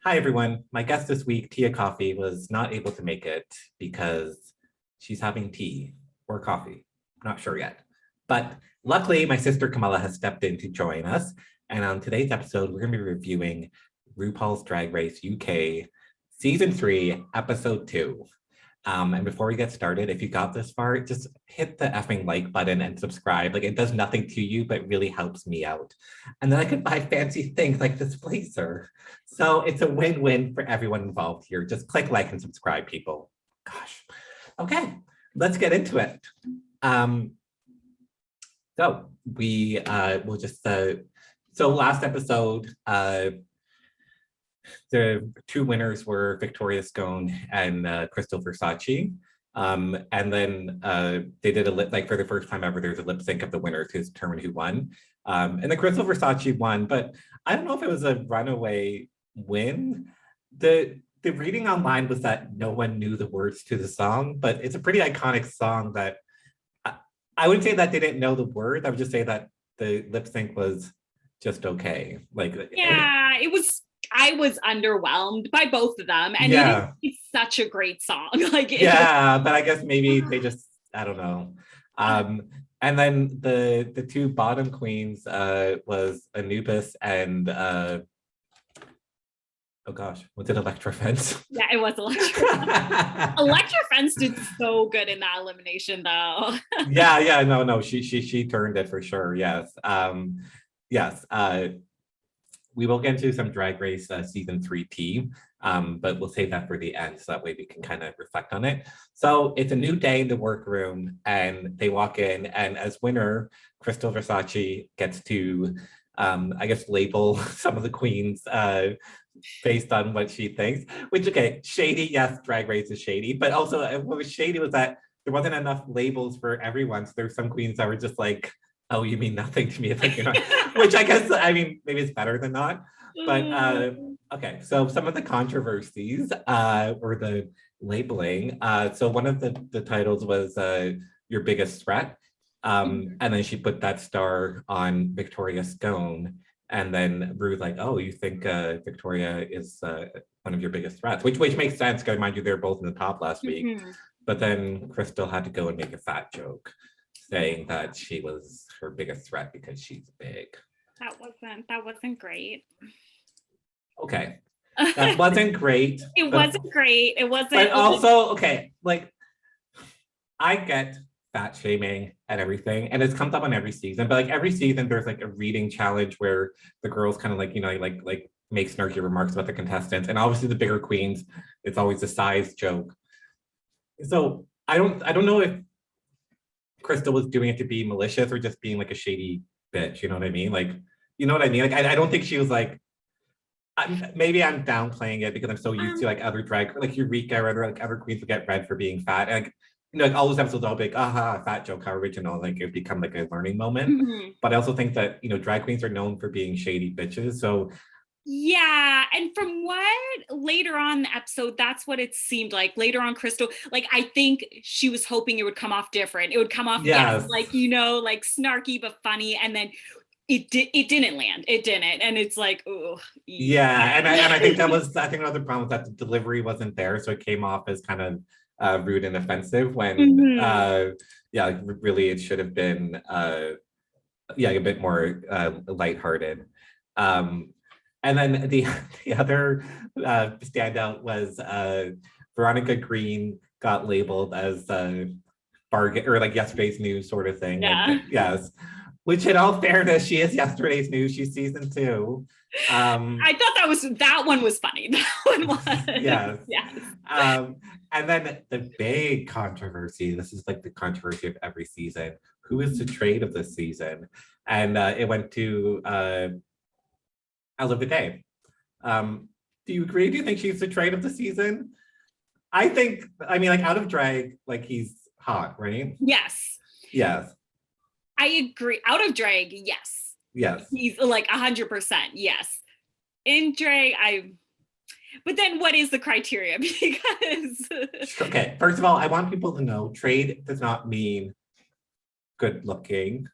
Hi, everyone. My guest this week, Tia Coffee, was not able to make it because she's having tea or coffee. Not sure yet. But luckily, my sister Kamala has stepped in to join us. And on today's episode, we're going to be reviewing RuPaul's Drag Race UK Season 3, Episode 2. And before we get started, if you got this far, just hit the effing like button and subscribe. Like, it does nothing to you, but really helps me out. And then I could buy fancy things like this blazer. So it's a win-win for everyone involved here. Just click like and subscribe, people. Gosh. Okay, let's get into it. So we will just, so last episode, the two winners were Victoria Scone and Crystal Versace. And then they did a lip, like for the first time ever, there's a lip sync of the winners to determine who won. And the Crystal Versace won, but I don't know if it was a runaway win. The reading online was that no one knew the words to the song, but it's a pretty iconic song that I wouldn't say that they didn't know the words. I would just say that the lip sync was just okay. Like, yeah, it was. I was underwhelmed by both of them, and it's such a great song. Like, but I guess maybe they just, I don't know. And then the two bottom queens was Anubis and oh gosh, was it Electra Fence? Yeah, it was Electra. Electra Fence did so good in that elimination, though. No, she turned it for sure. Yes, yes. We will get into some Drag Race season 3 tea, but we'll save that for the end so that way we can kind of reflect on it. So it's a new day in the workroom and they walk in, and as winner, Crystal Versace gets to, I guess, label some of the queens based on what she thinks, which, okay, shady, yes, Drag Race is shady, but also what was shady was that there wasn't enough labels for everyone. So there's some queens that were just like, oh, you mean nothing to me. It's like, you're not, which I guess, I mean, maybe it's better than not. But okay, so some of the controversies were the labeling. So one of the titles was Your Biggest Threat. And then she put that star on Victoria Scone. And then Rue's like, oh, you think Victoria is one of your biggest threats, which makes sense, because mind you, they're both in the top last week. But then Crystal had to go and make a fat joke, saying that she was her biggest threat because she's big. That wasn't great. Okay. That wasn't great. Wasn't great. It wasn't. But also, okay, like, I get fat shaming and everything, and it comes up on every season, but like every season there's like a reading challenge where the girls kind of like, you know, like make snarky remarks about the contestants, and obviously the bigger queens, it's always a size joke. So I don't know if Crystal was doing it to be malicious or just being like a shady bitch, you know what I mean? Like, you know what I mean? Like, I don't think she was like, maybe I'm downplaying it because I'm so used to like other drag, like Eureka or like other queens would get red for being fat. And like, you know, like all those episodes all be like, aha, fat joke, how original. Like, it become like a learning moment. But I also think that, you know, drag queens are known for being shady bitches. So yeah, and from what later on in the episode, that's what it seemed like. Later on, Crystal, like, I think she was hoping it would come off different. It would come off, yes, like, you know, like snarky but funny, and then it didn't land. It didn't, and it's like, oh, yeah. And I think that was, I think another problem was that the delivery wasn't there, so it came off as kind of rude and offensive when yeah, really it should have been yeah, a bit more lighthearted. And then the other standout was Veronica Green got labeled as bargain, or like yesterday's news sort of thing. Yeah. Like, yes. Which, in all fairness, she is yesterday's news. She's season 2. I thought that one was funny. That one was. Yes. Yes. And then the big controversy, this is like the controversy of every season. Who is the trade of this season? And it went to Ella Vidae. Do you agree? Do you think she's the trade of the season? I think, I mean, like, out of drag, like, he's hot, right? Yes. Yes. I agree. Out of drag, yes. Yes. He's like 100%, yes. In drag, but then what is the criteria? Because okay, first of all, I want people to know trade does not mean good looking.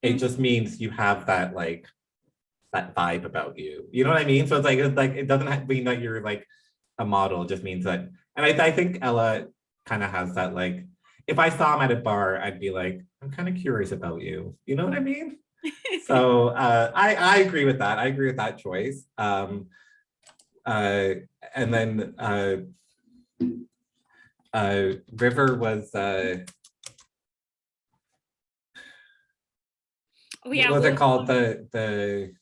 It just means you have that, like, that vibe about you. You know what I mean? So it's like it doesn't have to mean that you're like a model. It just means that, and I think Ella kind of has that, like, if I saw him at a bar, I'd be like, I'm kind of curious about you. You know what I mean? So I agree with that. I agree with that choice. And then River was oh yeah, what was it called? The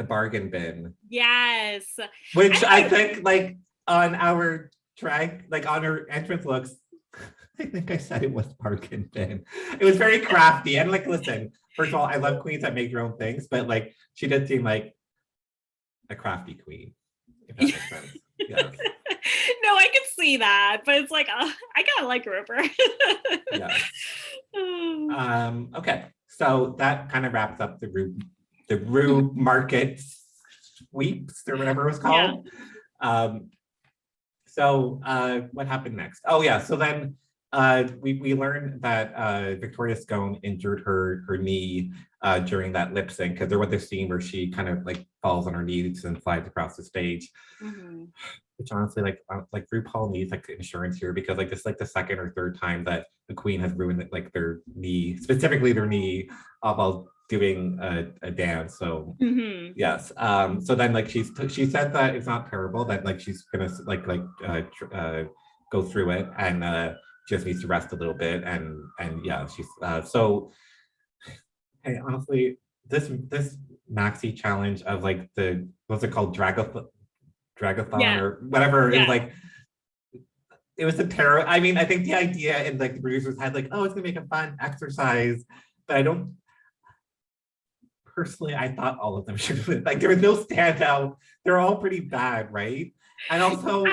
bargain bin. Yes. Which I think like on our drag, like on her entrance looks, I think I said it was bargain bin. It was very crafty. And like, listen, first of all, I love queens that make their own things, but like she did seem like a crafty queen, if that makes sense. Yes. No, I can see that, but it's like, I gotta like River. Yeah. Okay, so that kind of wraps up the Ru market sweeps or whatever it was called. Yeah. So what happened next? Oh yeah, so then we learned that Victoria Scone injured her knee during that lip sync, because there was this scene where she kind of like falls on her knees and slides across the stage. Mm-hmm. Which honestly, like RuPaul needs like insurance here, because like this is like the second or third time that the queen has ruined like their knee, specifically their knee, while doing a dance. So mm-hmm. Yes. So then like she said that it's not terrible, that like she's gonna go through it, and just needs to rest a little bit, and yeah, she's so hey, honestly, this Maxi challenge of like the, what's it called, Dragathon, yeah, or whatever, yeah. It was like, it was a terror. I mean, I think the idea and like the producers had like, oh, it's gonna make a fun exercise, but I don't personally, I thought all of them should have been like, there was no standout. They're all pretty bad, right? And also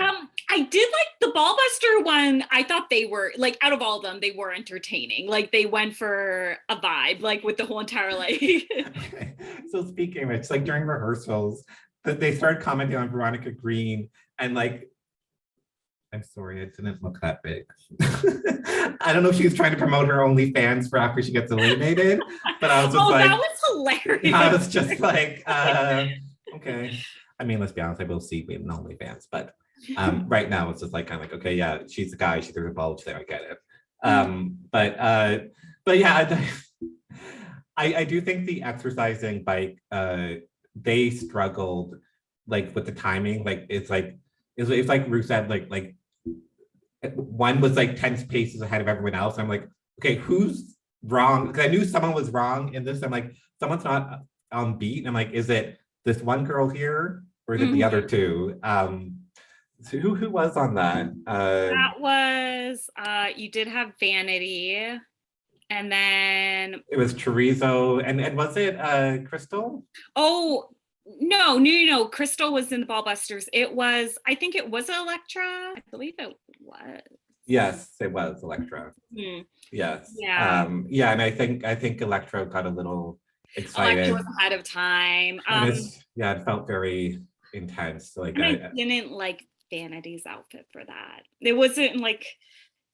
I did like the Ballbuster one. I thought they were like, out of all of them, they were entertaining. Like they went for a vibe, like with the whole entire like. Okay. So speaking of which, like during rehearsals, they started commenting on Veronica Green, and like, I'm sorry, it didn't look that big. I don't know if she was trying to promote her OnlyFans for after she gets eliminated, but I was just like, that was hilarious. I was just like, okay. I mean, let's be honest, I will see me in OnlyFans, but right now it's just like kind of like, okay, yeah, she's the guy, she threw a bulge there, I get it. But yeah, I do think the exercising bike, they struggled like with the timing. Like it's like Ru said, like one was like 10 paces ahead of everyone else. I'm like, okay, who's wrong? Because I knew someone was wrong in this. I'm like, someone's not on beat. And I'm like, is it this one girl here, or is it the other two? So who was on that? That was you did have Vanity, and then it was Chorizo, and was it Crystal? Oh no, Crystal was in the Ballbusters. It was, I think it was Electra. I believe it was. Yes, it was Electra. Mm-hmm. Yes. Yeah. Yeah, and I think Electra got a little excited. Electra was ahead of time. Yeah, it felt very intense. Like, and I didn't like Vanity's outfit for that. It wasn't like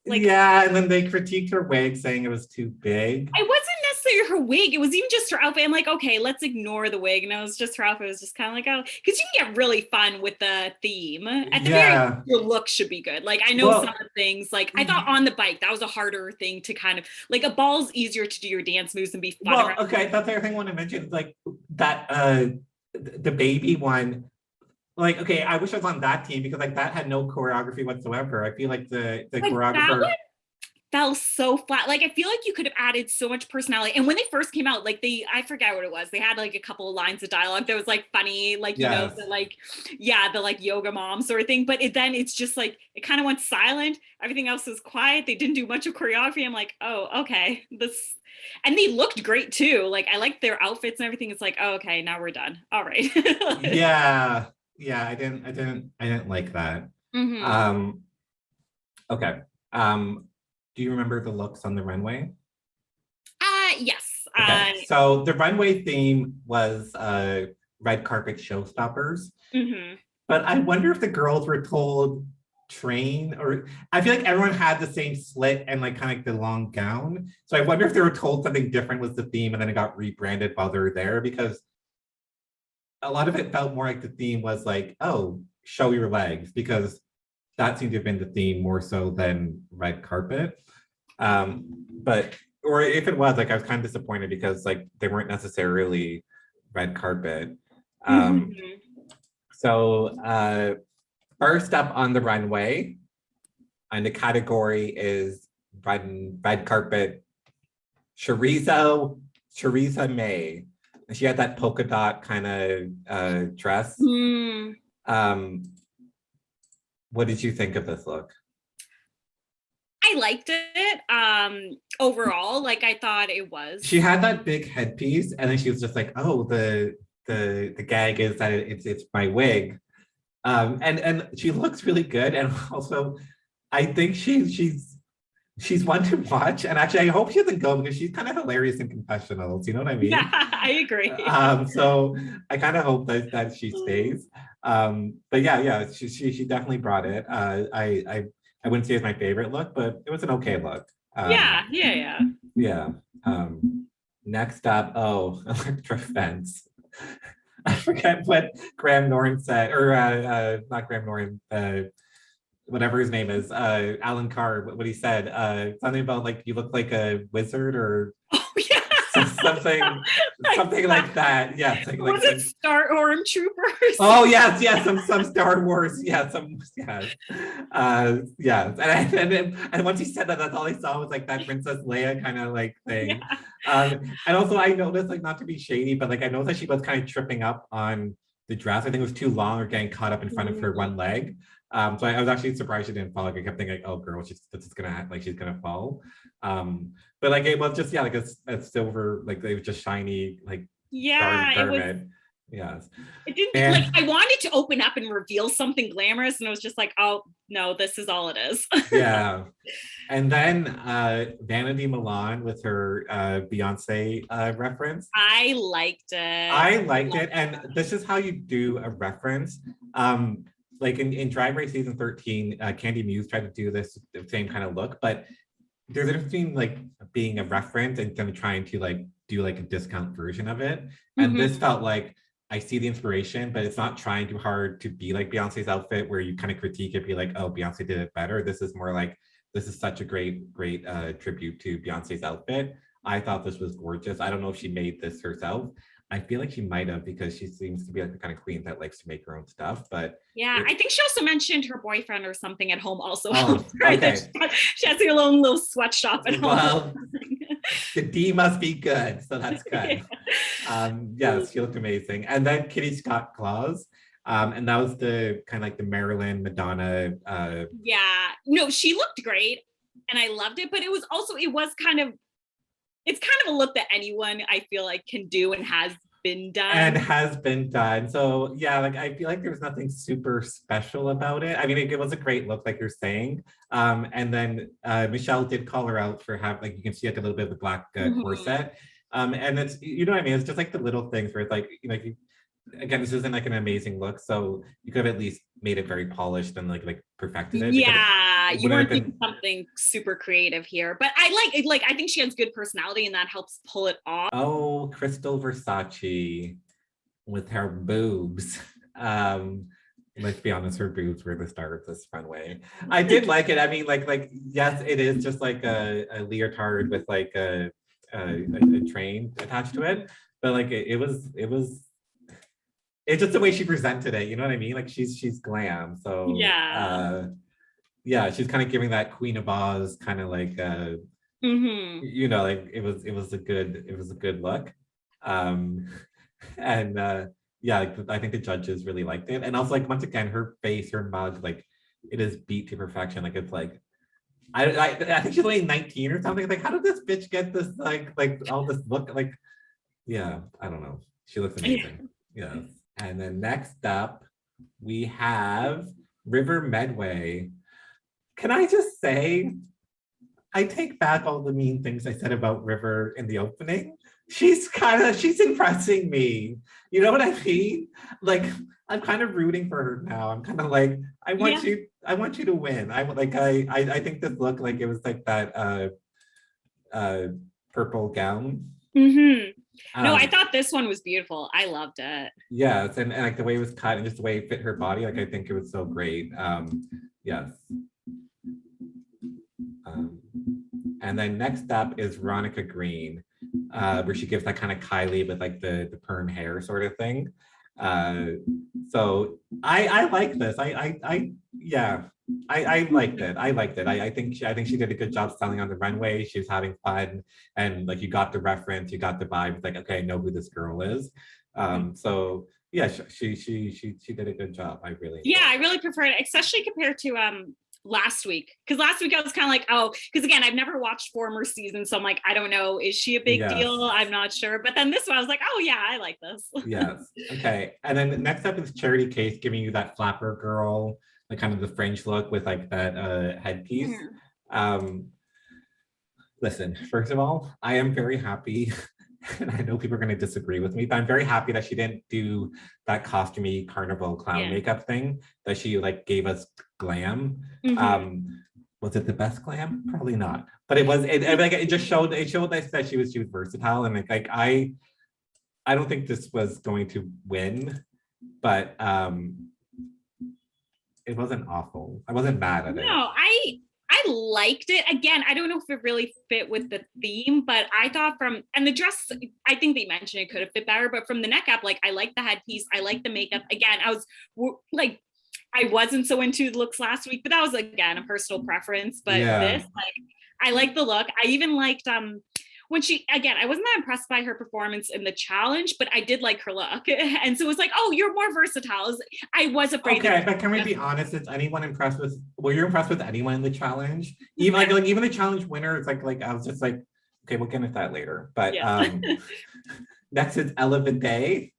yeah, and then they critiqued her wig, saying it was too big. It wasn't necessarily her wig, it was even just her outfit. I'm like, okay, let's ignore the wig. And it was just her outfit. It was just kind of like, oh, because you can get really fun with the theme. At the very end, your look should be good. Like I know some of the things, like I thought on the bike, that was a harder thing to kind of, like a ball's easier to do your dance moves and be fun. Well, okay, that's the other thing I want to mention, like that the baby one. Like, okay, I wish I was on that team, because like that had no choreography whatsoever. I feel like the choreographer fell so flat. Like I feel like you could have added so much personality. And when they first came out, like I forget what it was. They had like a couple of lines of dialogue that was like funny, like you know, the like, yeah, the like yoga mom sort of thing. But then it's just like it kind of went silent. Everything else was quiet. They didn't do much of choreography. I'm like, oh, okay, and they looked great too. Like I liked their outfits and everything. It's like, oh, okay, now we're done. All right. Yeah, I didn't like that. Mm-hmm. Okay. Do you remember the looks on the runway? Yes. Okay. So the runway theme was red carpet showstoppers. Mm-hmm. But I wonder if the girls were told train, or I feel like everyone had the same slit and like kind of like the long gown. So I wonder if they were told something different was the theme and then it got rebranded while they were there, because a lot of it felt more like the theme was like, oh, show your legs, because that seemed to have been the theme more so than red carpet. But, or if it was, like, I was kind of disappointed because like they weren't necessarily red carpet. So first up on the runway, and the category is red carpet, Chorizo May. And she had that polka dot kind of dress. What did you think of this look? I liked it. Overall, like I thought it was. She had that big headpiece, and then she was just like, "Oh, the gag is that it's my wig," and she looks really good, and also, I think she's one to watch, and actually, I hope she doesn't go because she's kind of hilarious in confessionals. You know what I mean? Yeah, I agree. So I kind of hope that she stays. But yeah, she definitely brought it. I wouldn't say it's my favorite look, but it was an okay look. Yeah. Next up, electric fence. I forget what Graham Norton said, or not Graham Norton, whatever his name is, Alan Carr, what he said, something about like you look like a wizard or something like that. Yeah, was it Star Stormtroopers? Oh yes, some Star Wars. Yeah, and once he said that, that's all I saw was like that Princess Leia kind of like thing. And also I noticed, like, not to be shady, but like I noticed that she was kind of tripping up on the dress. I think it was too long or getting caught up in front of her one leg. So I was actually surprised she didn't fall. Like I kept thinking, like, oh girl, she's gonna fall. But like it was just like a silver, like it was just shiny, like garment. Yes. It didn't like I wanted to open up and reveal something glamorous, and it was just like, oh no, this is all it is. Yeah. And then Vanity Milan with her Beyonce reference. I liked it. And this is how you do a reference. Like in Drag Race season 13, Candy Muse tried to do this same kind of look, but there's a difference between like being a reference and then trying to like do like a discount version of it. And this felt like I see the inspiration, but it's not trying too hard to be like Beyonce's outfit where you kind of critique it, be like, oh, Beyonce did it better. This is more like, this is such a great tribute to Beyonce's outfit. I thought this was gorgeous. I don't know if she made this herself. I feel like she might have, because she seems to be like the kind of queen that likes to make her own stuff. But yeah, I think she also mentioned her boyfriend or something at home also. Okay. She has her own little sweatshop at home. Well, the D must be good, so that's good. Yes, she looked amazing. And then Kitty Scott Claus. And that was the kind of like the Marilyn Madonna. Yeah, no, she looked great and I loved it, but it's kind of a look that anyone I feel like can do and has been done. So yeah, like I feel like there was nothing super special about it. I mean, it was a great look, like you're saying. And then Michelle did call her out for having, like, you can see like a little bit of the black corset. And it's, you know what I mean? It's just like the little things where it's like, you know, again, this isn't like an amazing look, so you could have at least made it very polished and like perfected it. Yeah, you weren't doing something super creative here, but I I think she has good personality and that helps pull it off. Oh, Crystal Versace with her boobs. Let's be honest, her boobs were the star of this runway. I did like it. I mean, like yes, it is just like a leotard with like a train attached to it, but like it was. It's just the way she presented it, you know what I mean? Like she's glam, so yeah, she's kind of giving that Queen of Oz kind of like you know, like it was a good look, and yeah, I think the judges really liked it, and also like once again, her face, her mug, like it is beat to perfection. Like it's like I think she's only 19 or something. Like how did this bitch get this like all this look? Like yeah, I don't know. She looks amazing. Yeah. And then next up, we have River Medway. Can I just say, I take back all the mean things I said about River in the opening. She's impressing me. You know what I mean? Like I'm kind of rooting for her now. I'm kind of like, I want you to win. I think this look like it was like that purple gown. No, I thought this one was beautiful. I loved it. Yes, and like the way it was cut and just the way it fit her body, like I think it was so great. Yes. And then next up is Veronica Green, where she gives that kind of Kylie with like the perm hair sort of thing. So I like this. I liked it. I liked it. I think she did a good job selling on the runway. She was having fun, and like you got the reference, you got the vibe. It's like, okay, I know who this girl is. So yeah, she did a good job. I really preferred it, especially compared to last week, because last week I was kind of like, oh, because again, I've never watched former seasons, so I'm like, I don't know, is she a big deal? I'm not sure. But then this one I was like, oh yeah, I like this. Yes. Okay. And then next up is Charity Case, giving you that flapper girl, like kind of the French look with like that headpiece. Listen, first of all, I am very happy, and I know people are going to disagree with me, but I'm very happy that she didn't do that costumey carnival clown makeup thing, that she like gave us glam. Was it the best glam? Probably not, but it just showed that she was versatile, and like I don't think this was going to win, but it wasn't awful. I wasn't mad at it. No, I liked it. Again, I don't know if it really fit with the theme, but I thought and the dress, I think they mentioned it could have fit better, but from the neck up, like I liked the headpiece, I liked the makeup. Again, I was like, I wasn't so into the looks last week, but that was again a personal preference. But this, like, I like the look. I even liked when I wasn't that impressed by her performance in the challenge, but I did like her look. And so it was like, oh, you're more versatile. I was afraid. Okay, but can we be honest? Is anyone impressed with, were you impressed with anyone in the challenge? Even like even the challenge winner, it's like I was just like, okay, we'll get into that later. But next is Ella Vidae.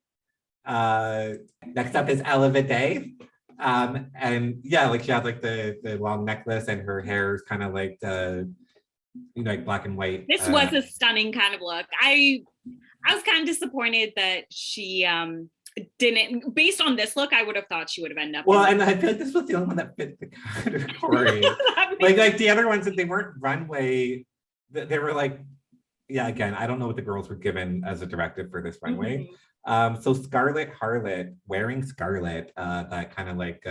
Next up is Ella Vidae. And yeah, like she has like the long necklace, and her hair is kind of like like black and white. This was a stunning kind of look. I was kind of disappointed that she didn't, based on this look, I would have thought she would have ended up. Well, and I feel like this was the only one that fit the category. like the other ones, that they weren't runway, they were like, yeah, again, I don't know what the girls were given as a directive for this runway. So Scarlet Harlot, wearing Scarlet, that kind of like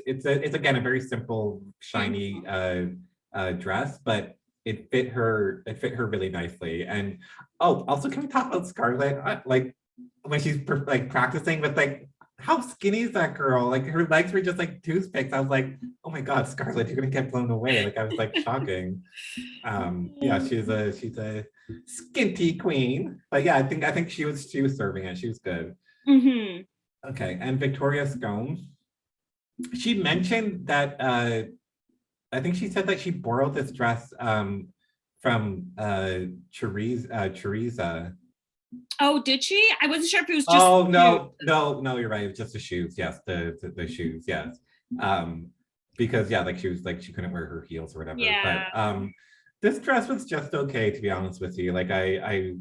it's again a very simple, shiny dress, but it fit her really nicely. And also, can we talk about Scarlet? Like when she's like practicing with like, how skinny is that girl? Like her legs were just like toothpicks. I was like, oh my God, Scarlet, you're gonna get blown away. Like I was like shocking. Yeah, she's a skinty queen. But yeah, I think she was serving it. She was good. Okay, and Victoria Scone, she mentioned that I think she said that she borrowed this dress from Teresa. Oh, did she? I wasn't sure if it was just. Oh no, you're right. It was just the shoes. Yes, the shoes. Yes, because yeah, like she couldn't wear her heels or whatever. Yeah. But this dress was just okay, to be honest with you. Like I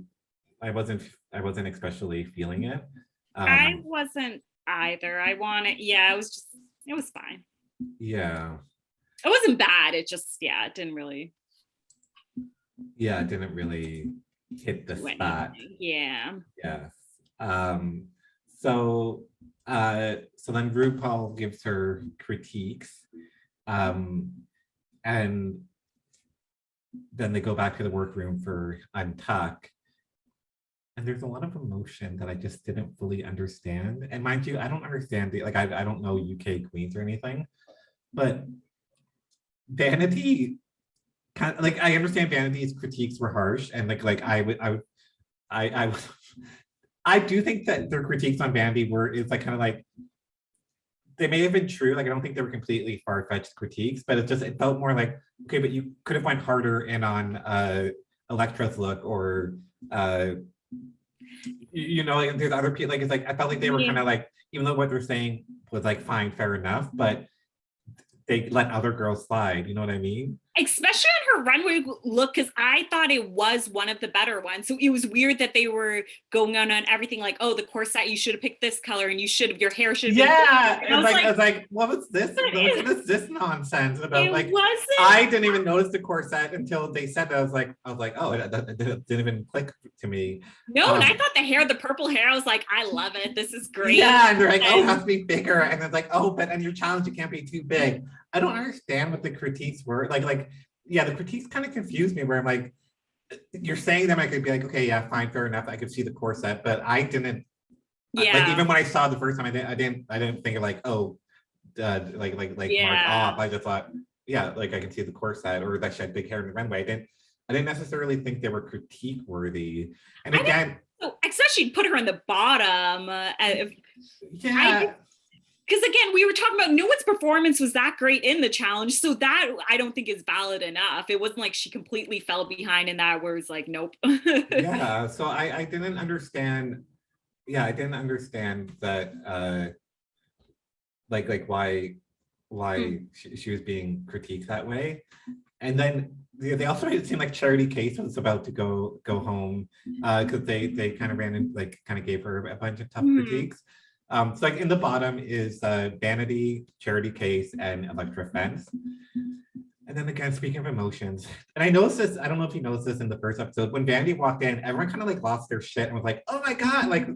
wasn't especially feeling it. I wasn't either. Yeah, it was fine. Yeah. It wasn't bad. It just, it didn't really. Yeah, it didn't really hit the spot. Yeah. Yes. So then RuPaul gives her critiques, and then they go back to the workroom for Untuck. And there's a lot of emotion that I just didn't fully understand. And mind you, I don't understand I don't know UK queens or anything, but Vanity kind of like, I understand Vanity's critiques were harsh, and I do think that their critiques on Vanity it's like kind of like, they may have been true. Like I don't think they were completely far-fetched critiques, but it felt more like, okay, but you could have went harder in on Elektra's look, or like there's other people. Like it's like I felt like they were kind of like, even though what they're saying was like fine, fair enough, but they let other girls slide. You know what I mean? especially on her runway look, because I thought it was one of the better ones. So it was weird that they were going on everything like, oh, the corset, you should have picked this color, and your hair should have been. Yeah, and I was like, what was this? What is this nonsense about? Like, I didn't even notice the corset until they said that. I was like, oh, it didn't even click to me. No, and I thought the purple hair, I was like, I love it. This is great. Yeah, and they're like, oh, it has to be bigger. And it's like, oh, but and your challenge, it can't be too big. I don't understand what the critiques were. Yeah, the critiques kind of confused me where I'm like, you're saying them, I could be like, okay, yeah, fine, fair enough. I could see the corset, but I didn't. Yeah. Like even when I saw it the first time, I didn't think of like, oh, like mark off. I just thought, yeah, like I can see the corset or that she had big hair in the runway. I didn't necessarily think they were critique worthy. And again, especially put her in the bottom. Yeah. Because again, we were talking about no one's performance was that great in the challenge. So that I don't think is valid enough. It wasn't like she completely fell behind in that where it's like, nope. Yeah, so I didn't understand. Yeah, I didn't understand that like why she was being critiqued that way. And then they also made it seem like Charity Case was about to go home because they kind of ran and like kind of gave her a bunch of tough critiques. So like in the bottom is Vanity, Charity Case, and Electra Fence. And then again, speaking of emotions, and I noticed this, I don't know if you noticed this in the first episode, when Vanity walked in, everyone kind of like lost their shit and was like, oh my God, like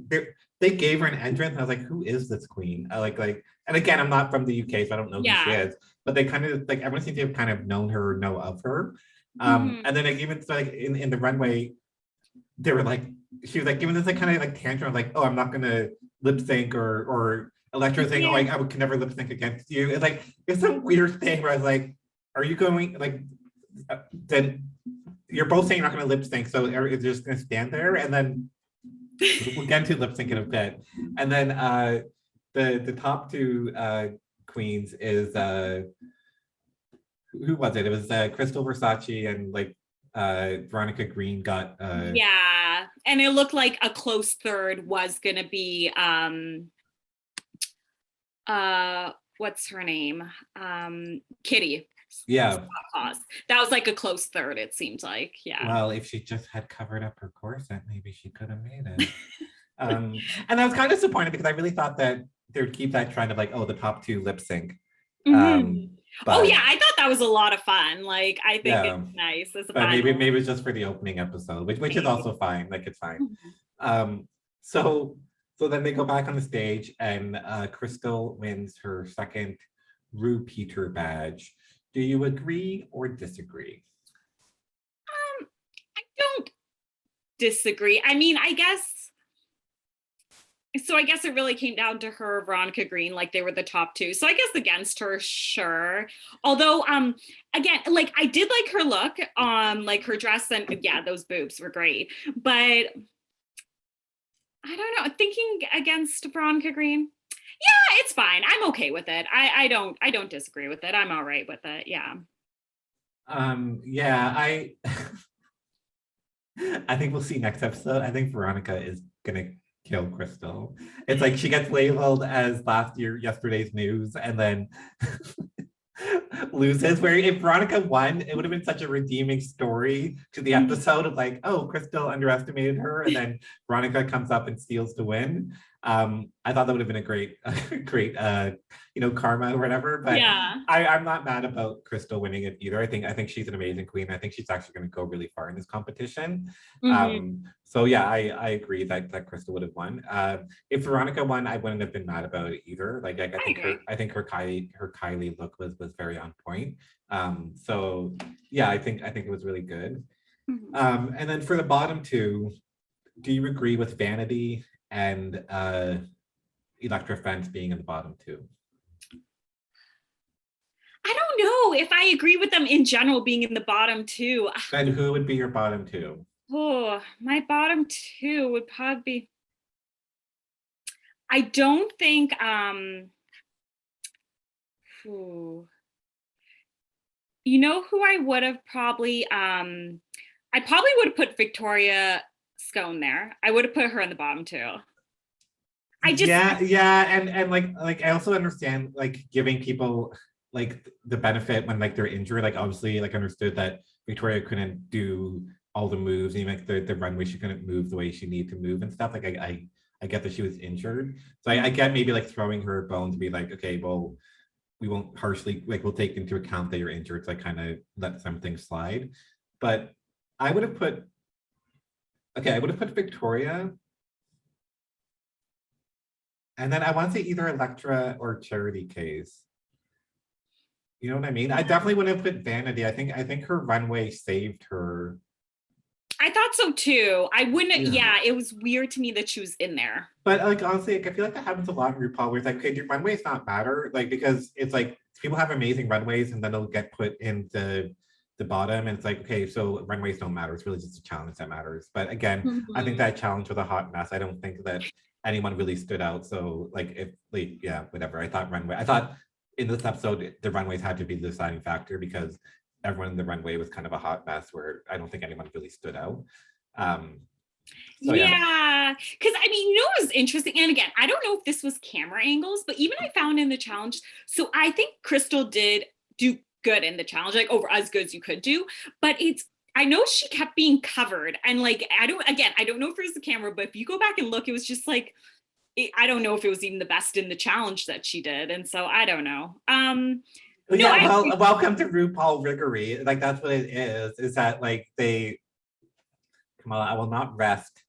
they gave her an entrance. And I was like, who is this queen? And again, I'm not from the UK, so I don't know who she is, but they kind of like, everyone seems to have kind of known her or know of her. And then like, even so, like in the runway, they were like, she was like giving this like kind of like tantrum of like, oh, I'm not gonna lip sync or Electra saying, oh, I can never lip sync against you. It's like, it's some weird thing where I was like, are you going like, then you're both saying you're not gonna lip sync, so you're just gonna stand there, and then we'll get to lip sync in a bit. And then the top two queens is who was it? It was Crystal Versace and like Veronica Green got yeah, and it looked like a close third was gonna be what's her name? Kitty. Yeah. That was like a close third, it seems like. Yeah. Well, if she just had covered up her corset, maybe she could have made it. And I was kind of disappointed because I really thought that they would keep that trend of like, oh, the top two lip sync. Oh yeah, I thought that was a lot of fun. Like I think it's nice. But maybe it's just for the opening episode, which is also fine. Like it's fine. So then they go back on the stage and Crystal wins her second RuPeter badge. Do you agree or disagree? I don't disagree. I mean, I guess it really came down to her, Veronica Green, like they were the top two. So I guess against her, sure. Although, again, like I did like her look, like her dress, and yeah, those boobs were great. But I don't know, thinking against Veronica Green, yeah, it's fine. I'm okay with it. I don't disagree with it. I'm all right with it. Yeah. Yeah, I think we'll see next episode. I think Veronica is gonna kill Crystal. It's like she gets labeled as yesterday's news, and then loses. Where if Veronica won, it would have been such a redeeming story to the episode of like, oh, Crystal underestimated her, and then Veronica comes up and steals the win. I thought that would have been a great karma or whatever. But yeah, I'm not mad about Crystal winning it either. I think she's an amazing queen. I think she's actually going to go really far in this competition. So yeah, I agree that Crystal would have won. If Veronica won, I wouldn't have been mad about it either. Like I think her Kylie look was very on point. So yeah, I think it was really good. And then for the bottom two, do you agree with Vanity and Electra Fence being in the bottom two? I don't know if I agree with them in general being in the bottom two. Then who would be your bottom two? Oh, my bottom two would probably be, I don't think you know who I would have probably I probably would have put Victoria Scone there. I would have put her in the bottom too. And like I also understand like giving people like the benefit when like they're injured, like obviously like understood that Victoria couldn't do all the moves, even like the runway, she couldn't move the way she needed to move and stuff. Like I get that she was injured. So I get maybe like throwing her a bone to be like, okay, well, we won't harshly, like we'll take into account that you're injured, so I kind of let some things slide. But I would have put, okay, I would have put Victoria. And then I want to say either Electra or Charity Case. You know what I mean? I definitely wouldn't have put Vanity. I think her runway saved her. I thought so too. I wouldn't, yeah, it was weird to me that she was in there. But like honestly, like, I feel like that happens a lot in RuPaul where it's like, okay, do runways not matter? Like, because it's like people have amazing runways and then they'll get put into the bottom and it's like, okay, so runways don't matter. It's really just a challenge that matters. But again, I think that challenge was a hot mess. I don't think that anyone really stood out. So like if like, yeah, whatever. I thought in this episode, the runways had to be the deciding factor because everyone in the runway was kind of a hot mess where I don't think anyone really stood out. So, yeah, because I mean, you know, it was interesting. And again, I don't know if this was camera angles, but even I found in the challenge. So I think Crystal did do good in the challenge, like over as good as you could do. But I know she kept being covered. And like, I don't know if it was the camera, but if you go back and look, it was just like, I don't know if it was even the best in the challenge that she did. And so I don't know. Welcome to RuPaul riggery. Like that's what it is that like Kamala, I will not rest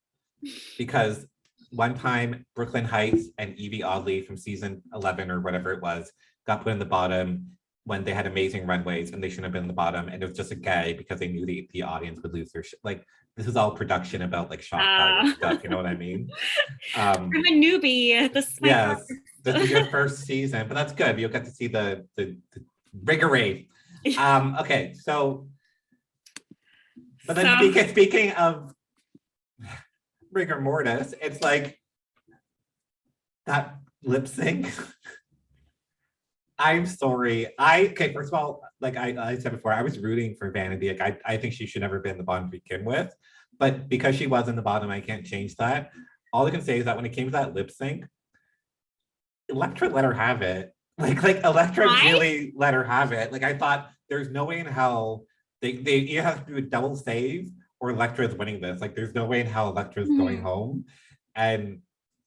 because one time Brooklyn Heights and Evie Oddly from season 11 or whatever it was got put in the bottom when they had amazing runways and they shouldn't have been in the bottom, and it was just a gag because they knew the audience would lose their shit. Like this is all production about like shock value stuff, you know what I mean? I'm a newbie. This is your first season, but that's good. You'll get to see the riggery. Okay, so but then speaking of rigor mortis, it's like that lip sync. I'm sorry. Okay, first of all, like I said before, I was rooting for Vanity. Like I think she should never be in the bottom to begin with. But because she was in the bottom, I can't change that. All I can say is that when it came to that lip sync, Electra let her have it. Like Electra really let her have it. Like I thought there's no way in hell they either have to do a double save or Electra is winning this. Like there's no way in hell Electra is going home. And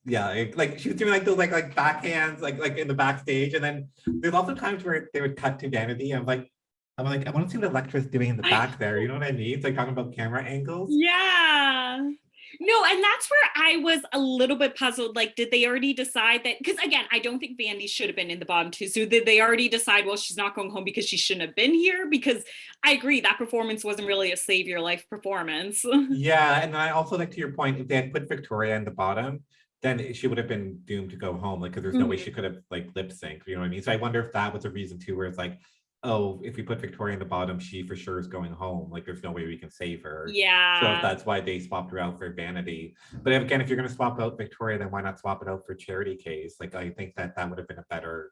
yeah, like she was doing like those like backhands like in the backstage, and then there's also times where they would cut to Vanity. I'm like, I want to see what Electra's doing in the back there. You know what I mean? It's like talking about camera angles. Yeah. No, and that's where I was a little bit puzzled. Like, did they already decide that? Because again, I don't think Vandy should have been in the bottom two. So did they already decide, well, she's not going home because she shouldn't have been here? Because I agree, that performance wasn't really a save your life performance. Yeah, and I also like to your point, if they had put Victoria in the bottom, then she would have been doomed to go home. Like, because there's no way she could have like lip synced. You know what I mean? So I wonder if that was a reason too, where it's like, oh, if we put Victoria in the bottom, she for sure is going home. Like there's no way we can save her. Yeah. So that's why they swapped her out for Vanity. But again, if you're going to swap out Victoria, then why not swap it out for Charity Case? Like I think that would have been a better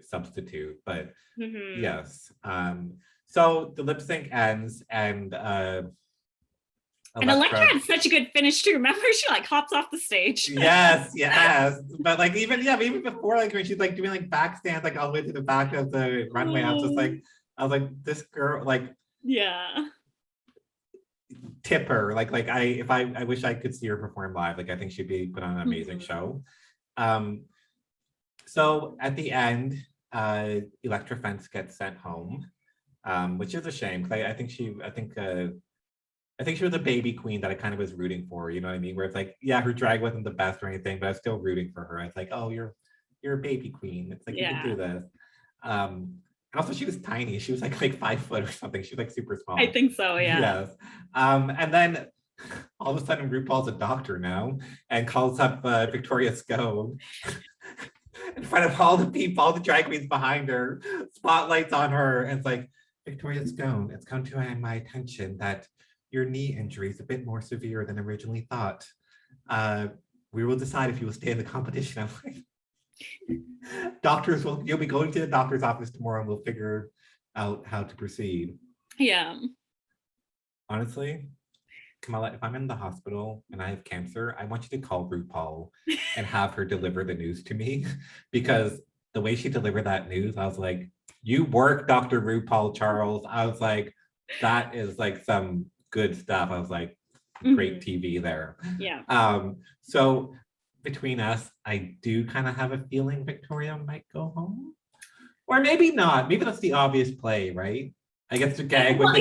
substitute. But yes. So the lip sync ends and Electra had such a good finish too. Remember, she like hops off the stage. Yes. But like even before, like when she's like doing like backstands like all the way to the back of the runway, I was like, this girl, like tip her. Like I wish I could see her perform live. Like I think she'd be put on an amazing show. So at the end, Electra Fence gets sent home, which is a shame because I think she was a baby queen that I kind of was rooting for, you know what I mean? Where it's like, yeah, her drag wasn't the best or anything, but I was still rooting for her. I was like, oh, you're a baby queen. It's like, you can do this. And also she was tiny. She was like 5 foot or something. She was like super small. I think so, yeah. Yes. And then all of a sudden RuPaul's a doctor now and calls up Victoria Scone in front of all the people, all the drag queens behind her, spotlights on her. And it's like, Victoria Scone, it's come to my attention that your knee injury is a bit more severe than originally thought. We will decide if you will stay in the competition. I'm like, you'll be going to the doctor's office tomorrow and we'll figure out how to proceed. Yeah. Honestly, Kamala, if I'm in the hospital and I have cancer, I want you to call RuPaul and have her deliver the news to me because the way she delivered that news, I was like, You work, Dr. RuPaul Charles. I was like, that is like some good stuff. I was like, great TV there. Yeah. So between us, I do kind of have a feeling Victoria might go home. Or maybe not. Maybe that's the obvious play, right? I guess the gag would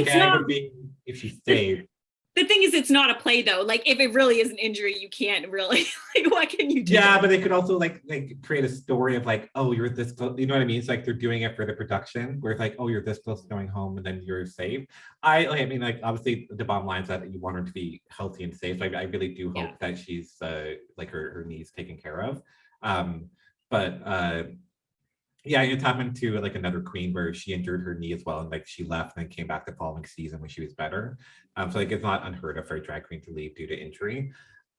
be if she stayed. The thing is, it's not a play though. Like if it really is an injury, you can't really like what can you do? Yeah, but they could also like create a story of like, oh, you're this close. You know what I mean? It's like they're doing it for the production, where it's like, oh, you're this close to going home, and then you're safe. I mean, like obviously the bottom line is that you want her to be healthy and safe. Like I really do hope that she's like her knees taken care of. But yeah, it's happened to like another queen where she injured her knee as well, and like she left and then came back the following season when she was better. So like it's not unheard of for a drag queen to leave due to injury.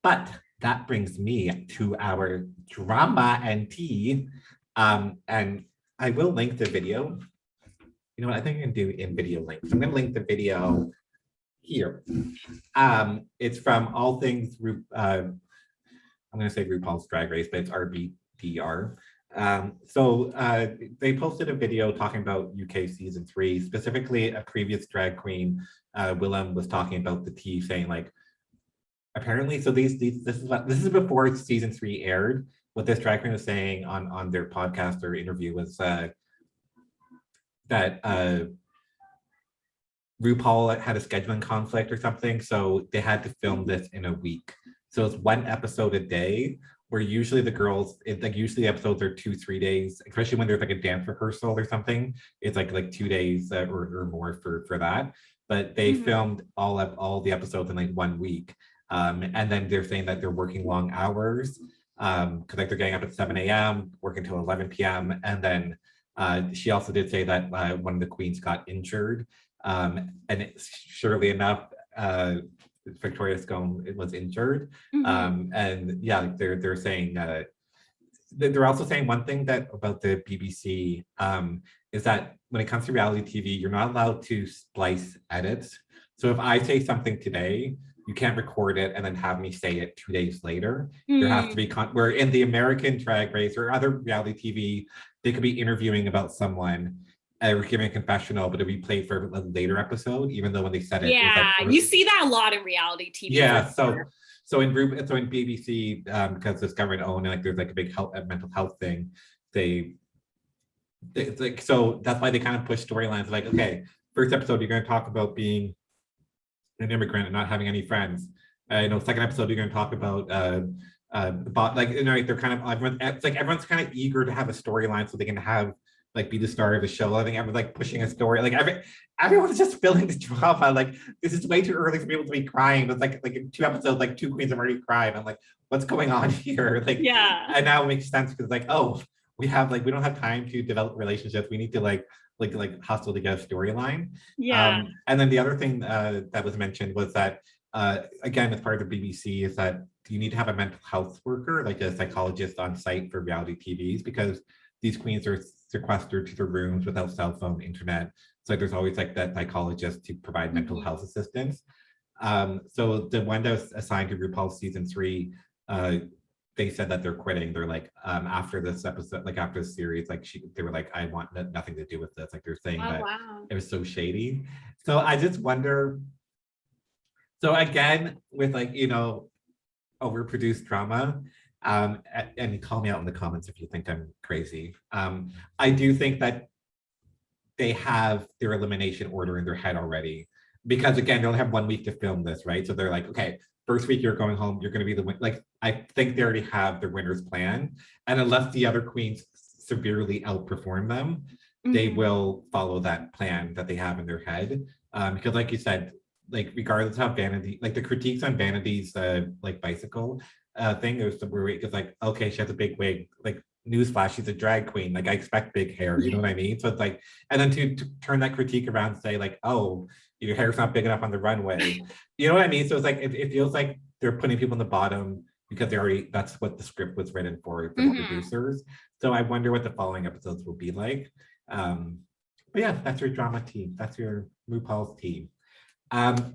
But that brings me to our drama and tea. And I will link the video. You know what? I think I can do in video links. I'm going to link the video here. It's from all things. I'm going to say RuPaul's Drag Race, but it's RPDR. So they posted a video talking about UK season 3, specifically a previous drag queen, Willem, was talking about the tea, saying like, apparently, so this is before season 3 aired. What this drag queen was saying on their podcast or interview was that RuPaul had a scheduling conflict or something, so they had to film this in a week. So it's one episode a day, where usually the girls, usually episodes are 2-3 days, especially when there's like a dance rehearsal or something. It's like 2 days or more for that. But they filmed all the episodes in like 1 week. And then they're saying that they're working long hours because like they're getting up at 7 a.m., working till 11 p.m. And then she also did say that one of the queens got injured. And surely enough, Victoria Scone was injured. And yeah, they're saying they're also saying one thing that about the BBC is that when it comes to reality TV, you're not allowed to splice edits. So if I say something today, you can't record it and then have me say it 2 days later. There has to be where in the American Drag Race or other reality TV, they could be interviewing about someone or giving a confessional, but it'd be played for a later episode, even though when they said it, yeah, it was like, you see that a lot in reality TV. Yeah, so in BBC, because it's government owned, and like there's like a big mental health thing, they it's like, so that's why they kind of push storylines like, okay, first episode you're going to talk about being an immigrant and not having any friends. Second episode you're going to talk about like, they're kind of everyone's kind of eager to have a storyline so they can have like be the star of the show. I think everyone's like pushing a story. Like everyone's just filling the drama. Like this is way too early for people to be crying. But like in 2 episodes, like 2 queens have already cried. I'm like, what's going on here? Like, yeah. And now it makes sense because like, oh, we don't have time to develop relationships. We need to like hustle to get a storyline. Yeah. And then the other thing that was mentioned was that again, as part of the BBC, is that you need to have a mental health worker, like a psychologist on site for reality TVs, because these queens are sequestered to their rooms without cell phone, internet. So there's always like that psychologist to provide mental health assistance. So the one that was assigned to RuPaul's season 3, they said that they're quitting. They're like, after this episode, like after the series, like they were like, I want nothing to do with this. Like they're saying it was so shady. So I just wonder. So again, with like, overproduced drama, and call me out in the comments if you think I'm crazy. I do think that they have their elimination order in their head already, because again, they only have 1 week to film this, right? So they're like, okay, first week you're going home, you're going to be the win. Like, I think they already have their winner's plan, and unless the other queens severely outperform them, they will follow that plan that they have in their head. Because like you said, like regardless of how Vanity, like the critiques on Vanity's like bicycle thing, it was like, okay, she has a big wig, like newsflash, she's a drag queen, like I expect big hair, you know what I mean? So it's like, and then to turn that critique around and say like, oh, your hair's not big enough on the runway, you know what I mean? So it's like it feels like they're putting people in the bottom because that's what the script was written for the producers. So I wonder what the following episodes will be like. But yeah, that's your drama team, that's your RuPaul's team.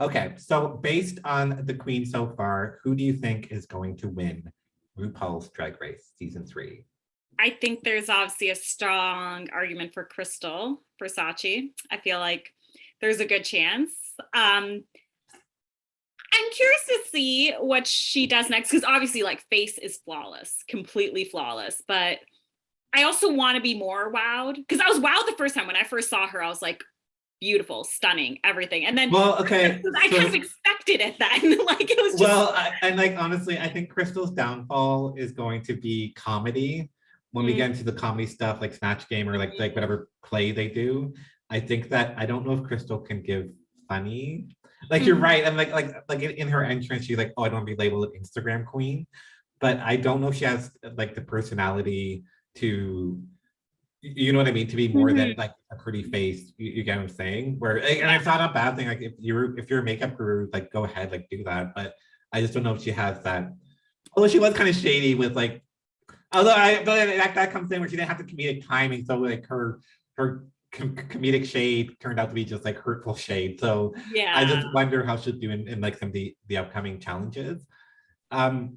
Okay, so based on the queen so far, who do you think is going to win RuPaul's Drag Race season 3? I think there's obviously a strong argument for Crystal Versace. I feel like there's a good chance. I'm curious to see what she does next, because obviously like face is flawless, completely flawless, but I also want to be more wowed, because I was wowed the first time when I first saw her. I was like, beautiful, stunning, everything. And then okay, I kind of expected it then. Like it was just and like honestly, I think Crystal's downfall is going to be comedy. When we get into the comedy stuff like Snatch Game or like whatever play they do, I think that I don't know if Crystal can give funny. Like you're right, and like in her entrance, she's like, oh, I don't want to be labeled an Instagram queen, but I don't know if she has like the personality to, you know what I mean, to be more than like a pretty face. You get what I'm saying? Where, and it's not a bad thing. Like if you're a makeup guru, like go ahead, like do that. But I just don't know if she has that. Although she was kind of shady with like, but that comes in where she didn't have the comedic timing, so like her comedic shade turned out to be just like hurtful shade. So yeah, I just wonder how she'll do in like some of the upcoming challenges. I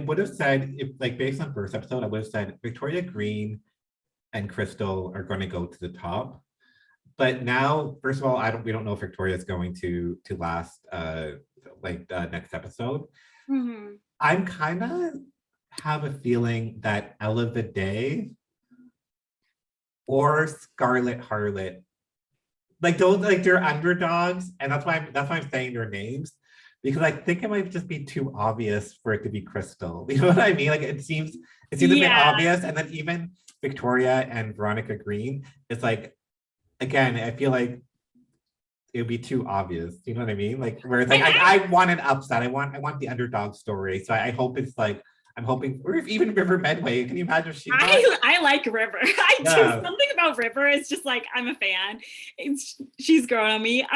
would have said, if like based on first episode, I would have said Victoria Green and Crystal are going to go to the top. But now, first of all, we don't know if Victoria is going to last next episode. I'm kind of have a feeling that Ella Vidae or Scarlet Harlot, like those, like they're underdogs, and that's why I'm saying their names, because I think it might just be too obvious for it to be Crystal. You know what I mean? Like it seems a bit obvious, and then even Victoria and Veronica Green, it's like, again, I feel like it would be too obvious. You know what I mean? Like where it's like I want an upset. I want the underdog story. So I hope it's like, I'm hoping, or if even River Medway. Can you imagine if she? I like River. I do. Something about River is just like, I'm a fan. She's growing on me.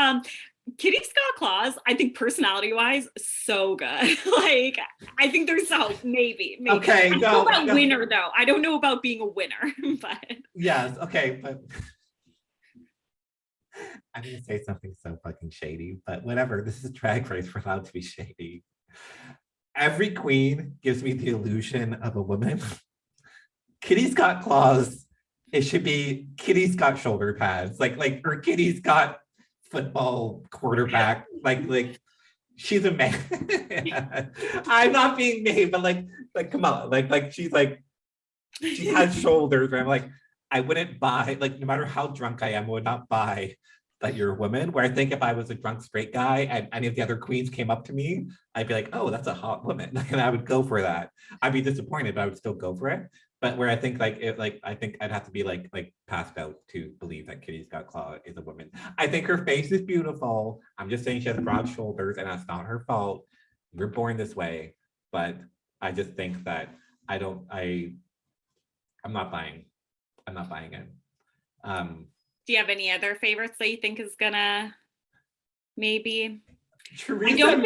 Kitty Scott Claus, I think personality-wise, so good. Like, I think there's hope, maybe. Okay, I know about winner though. I don't know about being a winner, but yes, okay, but I'm gonna say something so fucking shady, but whatever. This is Drag Race. We're allowed to be shady. Every queen gives me the illusion of a woman. Kitty's got claws. It should be Kitty's got shoulder pads, or Kitty's got football quarterback, like she's a man. I'm not being mean, but like come on, like she's like, she has shoulders where I'm like, I wouldn't buy, like no matter how drunk I am, I would not buy that you're a woman. Where I think if I was a drunk straight guy and any of the other queens came up to me, I'd be like, oh, that's a hot woman, and I would go for that. I'd be disappointed, but I would still go for it. But where I think I think I'd have to be like passed out to believe that Kitty Scott Claw is a woman. I think her face is beautiful. I'm just saying she has broad shoulders, and that's not her fault. You're born this way. But I just think that I'm not buying. I'm not buying it. Do you have any other favorites that you think is gonna maybe? Theresa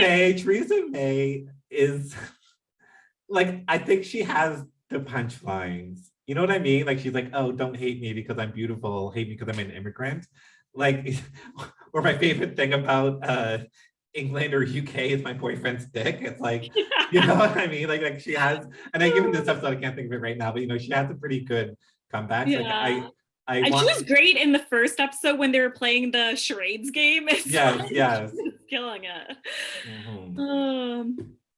May is like, I think she has the punchlines. You know what I mean? Like she's like, oh, don't hate me because I'm beautiful, hate me because I'm an immigrant. Like, or my favorite thing about England or UK is my boyfriend's dick. It's like, you know what I mean? Like she has, and I given this episode, I can't think of it right now, but you know, she has a pretty good comeback. Yeah. Like she was great in the first episode when they were playing the charades game. Yes. She was killing it.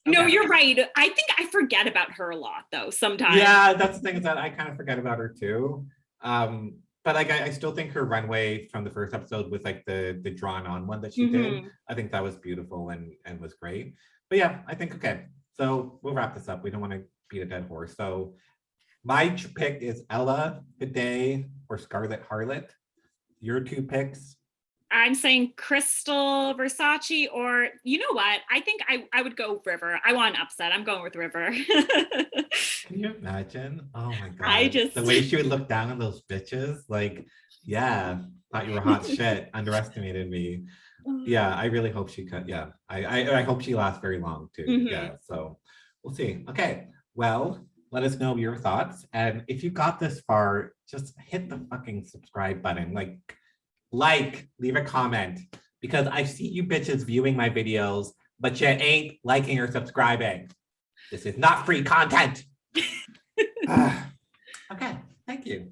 No, you're right. I think I forget about her a lot though sometimes. Yeah, that's the thing, is that I kind of forget about her too. But like I still think her runway from the first episode with like the drawn on one that she did, I think that was beautiful and was great. But yeah, I think, okay, so we'll wrap this up. We don't want to beat a dead horse. So my pick is Ella Vidae or Scarlet Harlot. Your two picks? I'm saying Crystal Versace, or you know what? I think I would go River. I want an upset. I'm going with River. Can you imagine? Oh my god. The way she would look down on those bitches. Like, yeah, thought you were hot shit, underestimated me. Yeah, I really hope she could. Yeah, I hope she lasts very long too. Yeah, so we'll see. Okay, well, let us know your thoughts. And if you got this far, just hit the fucking subscribe button. Like, leave a comment, because I see you bitches viewing my videos, but you ain't liking or subscribing. This is not free content. Okay, thank you.